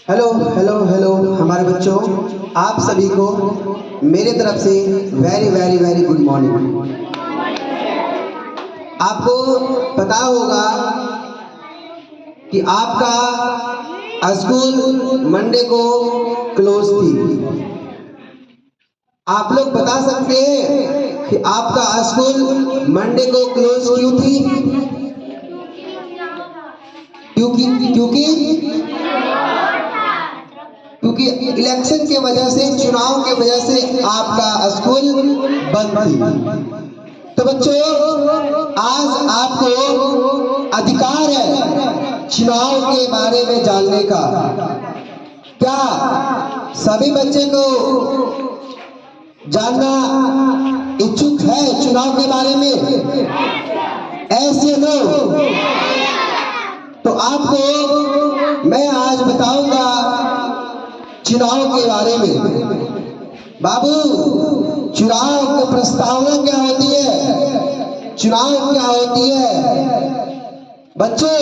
Hello hello hello हमारे बच्चों, आप सभी को मेरे तरफ से very very very good morning. आपको पता होगा कि आपका स्कूल मंडे को क्लोज थी। आप लोग बता सकते हैं कि आपका स्कूल मंडे को क्लोज क्यों थी? क्योंकि क्योंकि क्योंकि इलेक्शन के वजह से, चुनाव के वजह से आपका स्कूल बंद थी। तो बच्चों, आज आपको अधिकार है चुनाव के बारे में जानने का। क्या सभी बच्चे को जानना इच्छुक है चुनाव के बारे में? ऐसे लोग तो आपको मैं आज बताऊंगा चुनाव के बारे में। बाबू, चुनाव की प्रस्तावना क्या होती है? चुनाव क्या होती है? बच्चों,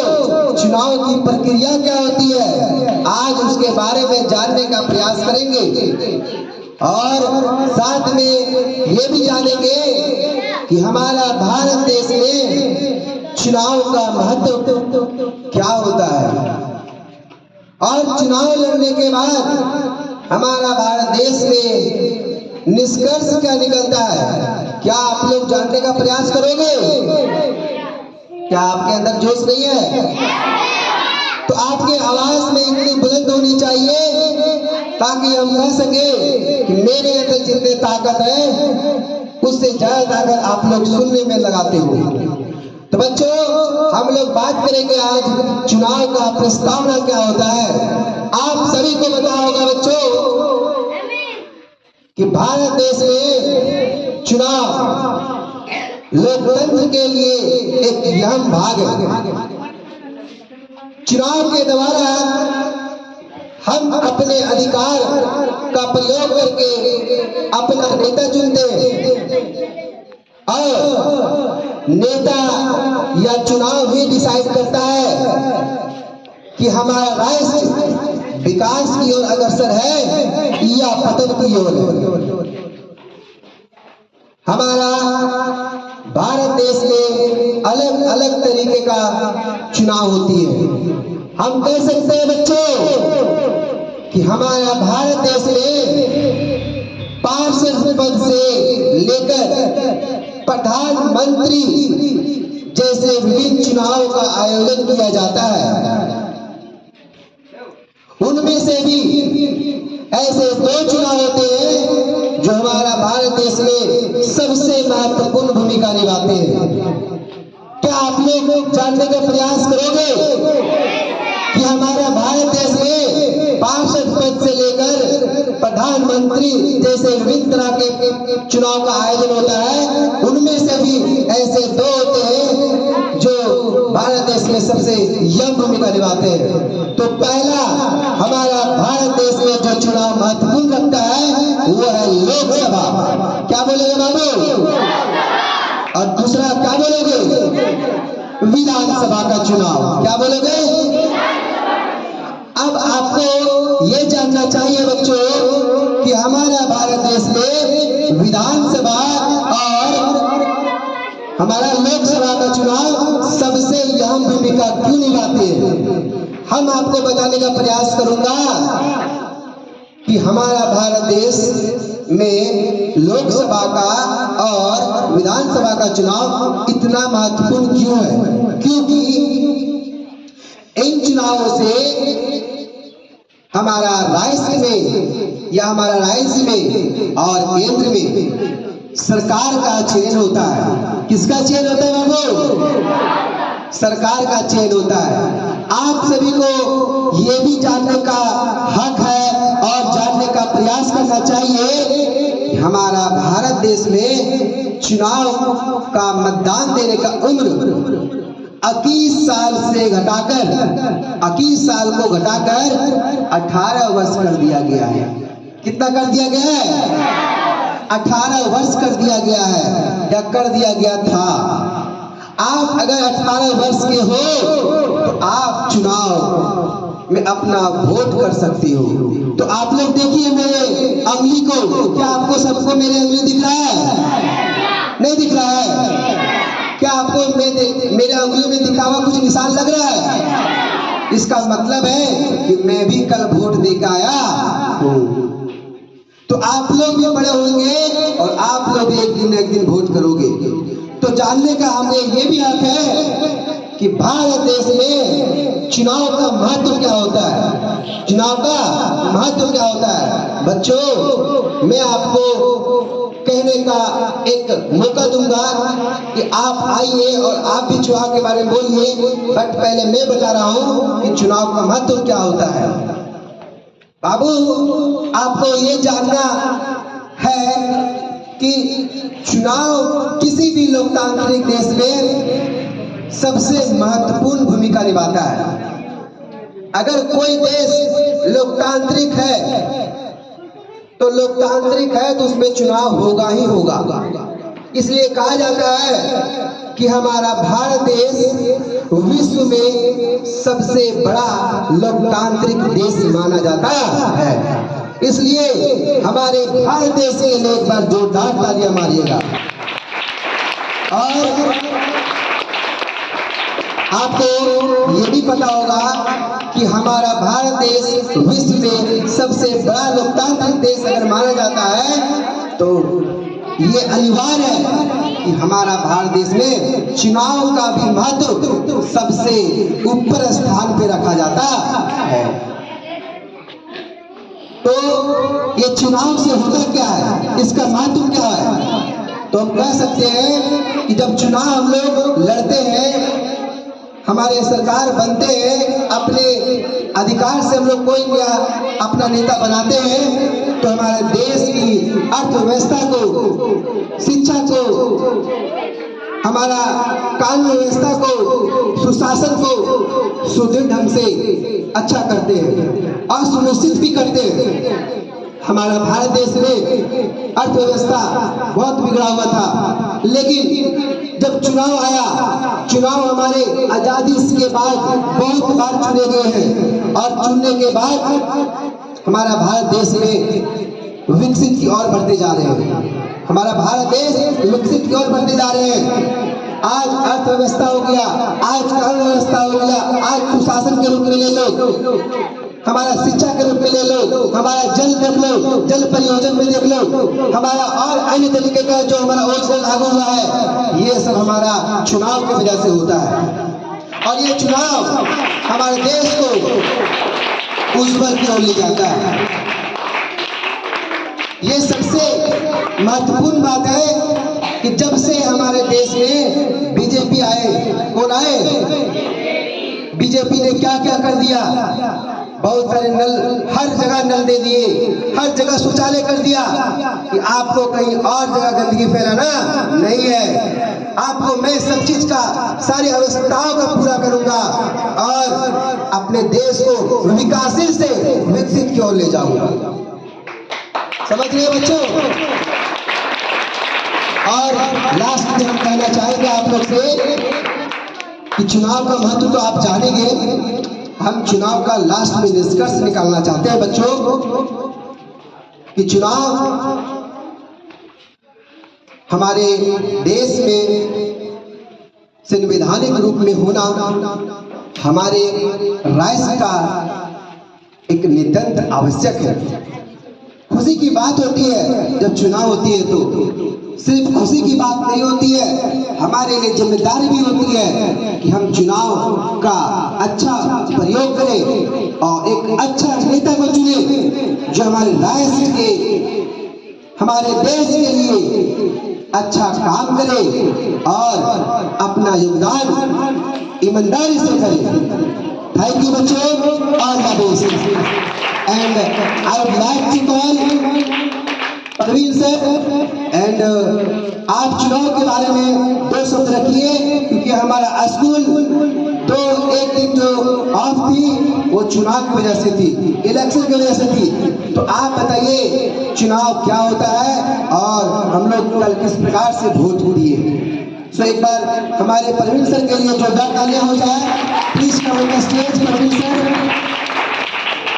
चुनाव की प्रक्रिया क्या होती है? आज उसके बारे में जानने का प्रयास करेंगे और साथ में ये भी जानेंगे कि हमारा भारत देश में चुनाव का महत्व क्या होता है और चुनाव लड़ने के बाद हमारा भारत देश में निष्कर्ष क्या निकलता है। क्या आप लोग जानने का प्रयास करोगे? क्या आपके अंदर जोश नहीं है? तो आपके आवाज में इतनी बुलंद होनी चाहिए ताकि हम कह सके कि मेरे अंदर जितनी ताकत है उससे ज्यादा ताकत आप लोग सुनने में लगाते हो। तो बच्चों, हम लोग बात करेंगे आज चुनाव का प्रस्तावना क्या होता है। आप सभी को पता होगा बच्चों कि भारत देश में चुनाव लोकतंत्र के लिए एक अहम भाग है। चुनाव के द्वारा हम अपने अधिकार का प्रयोग करके अपना नेता चुनते हैं और नेता या चुनाव ही डिसाइड करता है कि हमारा राष्ट्र विकास की ओर अग्रसर है या पतन की ओर है। हमारा भारत देश में अलग अलग तरीके का चुनाव होती है। हम कह सकते हैं बच्चों कि हमारा भारत देश में पार्षद पद से लेकर प्रधानमंत्री जैसे विभिन्न चुनाव का आयोजन किया जाता है। उनमें से भी ऐसे दो चुनाव होते हैं जो हमारा भारत देश में सबसे महत्वपूर्ण भूमिका निभाते हैं। क्या आप लोग जानने का प्रयास करोगे कि हमारा भारत देश में पार्षद पद से लेकर प्रधानमंत्री जैसे विभिन्न तरह के चुनाव का आयोजन होता है, उनमें से भी ऐसे दो होते हैं जो भारत देश में सबसे अहम भूमिका निभाते हैं। तो पहला हमारा भारत देश में जो चुनाव महत्वपूर्ण रखता है वो है लोकसभा। क्या बोलेगे बाबू? और दूसरा क्या बोलोगे? विधानसभा का चुनाव। क्या बोलोगे? अब आपको ये जानना चाहिए बच्चों कि हमारा भारत देश में विधानसभा और हमारा लोकसभा का चुनाव सबसे अहम भूमिका क्यों निभाते हैं। हम आपको बताने का प्रयास करूंगा कि हमारा भारत देश में लोकसभा का और विधानसभा का चुनाव इतना महत्वपूर्ण क्यों है। क्योंकि इन चुनावों से हमारा राष्ट्र में या हमारा राज्य में और केंद्र में सरकार का चयन होता है। किसका चयन होता है बाबू? सरकार का चयन होता है। आप सभी को ये भी जानने का हक है और जानने का प्रयास करना चाहिए कि हमारा भारत देश में चुनाव का मतदान देने का उम्र 21 साल से घटाकर 21 साल को घटाकर 18 वर्ष कर दिया गया है। कितना कर दिया गया है? 18 वर्ष कर दिया गया है या कर दिया गया था। आप अगर 18 वर्ष के हो तो आप चुनाव मैं अपना वोट कर सकती हूँ। तो आप लोग देखिए मेरे अंगुली को, क्या आपको सबको मेरे अंगुली दिख रहा है? नहीं दिख रहा है? क्या आपको मेरे अंगुली में दिखा हुआ कुछ निशान लग रहा है? इसका मतलब है कि मैं भी कल वोट देकर आया हूँ। तो आप लोग भी बड़े होंगे और आप लोग भी एक दिन वोट करोगे। तो जानने का हमें ये भी हक है कि भारत देश में चुनाव का महत्व क्या होता है। चुनाव का महत्व क्या होता है? बच्चों, मैं आपको कहने का एक मौका दूंगा कि आप आइए और आप भी चुनाव के बारे में बोलिए, बट पहले मैं बता रहा हूं कि चुनाव का महत्व क्या होता है। बाबू, आपको ये जानना है कि चुनाव किसी भी लोकतांत्रिक देश में सबसे महत्वपूर्ण भूमिका निभाता है। अगर कोई देश लोकतांत्रिक है तो उसमें चुनाव होगा ही होगा। इसलिए कहा जाता है कि हमारा भारत देश विश्व में सबसे बड़ा लोकतांत्रिक देश माना जाता है। इसलिए हमारे भारत देश के लिए एक बार जोरदार तालियां मारिएगा। और आपको ये भी पता होगा कि हमारा भारत देश विश्व में सबसे बड़ा लोकतांत्रिक देश अगर माना जाता है तो ये अनिवार्य है कि हमारा भारत देश में चुनाव का भी महत्व सबसे ऊपर स्थान पे रखा जाता है। तो ये चुनाव से होता क्या है, इसका महत्व क्या है? तो हम कह सकते हैं कि जब चुनाव हम लोग लड़ते हैं, हमारे सरकार बनते हैं, अपने अधिकार से हम लोग कोई अपना नेता बनाते हैं, तो हमारे देश की अर्थव्यवस्था को, शिक्षा को, हमारा कानून व्यवस्था को, सुशासन को सुदृढ़ ढंग से अच्छा करते हैं और सुनिश्चित भी करते हैं। हमारा भारत देश में अर्थव्यवस्था बहुत बिगड़ा हुआ था, लेकिन जब चुनाव आया, चुनाव हमारे आजादी के बाद बहुत बार चुने गए हैं और चुनने के बाद हमारा भारत देश में विकसित की ओर बढ़ते जा रहे हैं। हमारा भारत देश विकसित की ओर बढ़ते जा रहे हैं। आज अर्थव्यवस्था हो गया, आज कानून व्यवस्था हो गया, आज सुशासन के रूप में ले लो, हमारा शिक्षा के रूप में ले लो, हमारा जल देख लो, जल परियोजन में देख लो, हमारा और अन्य तरीके का जो हमारा योजना लागू हुआ है, ये सब हमारा चुनाव की वजह से होता है। और ये चुनाव हमारे देश को उज्जवल की ओर ले जाता है। ये सबसे महत्वपूर्ण बात है कि जब से हमारे देश में बीजेपी आए, कौन आए? बीजेपी ने क्या क्या कर दिया? बहुत सारे नल, हर जगह नल दे दिए, हर जगह शौचालय कर दिया कि आपको कहीं और जगह गंदगी फैलाना नहीं है। आपको मैं सब चीज का, सारी आवश्यकताओं का पूरा करूंगा और अपने देश को विकासशील से विकसित की ओर ले जाऊंगा। समझ रहे बच्चों? और लास्ट में हम कहना चाहेंगे आप लोग से कि चुनाव का महत्व तो आप जानेंगे। हम चुनाव का लास्ट में निष्कर्ष निकालना चाहते हैं बच्चों कि चुनाव हमारे देश में संवैधानिक रूप में होना हमारे राष्ट्र का एक नितांत आवश्यक है। खुशी की बात होती है जब चुनाव होती है, तो सिर्फ खुशी की बात नहीं होती है, हमारे लिए जिम्मेदारी भी होती है कि हम चुनाव का अच्छा प्रयोग करें और एक अच्छा नेता को चुने जो हमारे राष्ट्र के, हमारे देश के लिए अच्छा काम करे और अपना योगदान ईमानदारी से करे। थैंक यू बच्चों, all the best. And I would like to call Parveen sir and आप चुनाव के बारे में 2 शब्द रखिए, क्योंकि हमारा स्कूल तो एक दिन जो ऑफ थी वो चुनाव की वजह से थी, इलेक्शन की वजह से थी। तो आप बताइए चुनाव क्या होता है और हम लोग कल किस प्रकार से वोट दिए। सो एक बार हमारे परवीन सर के लिए जोरदार तालियां हो जाए। Please come on the stage Parveen sir.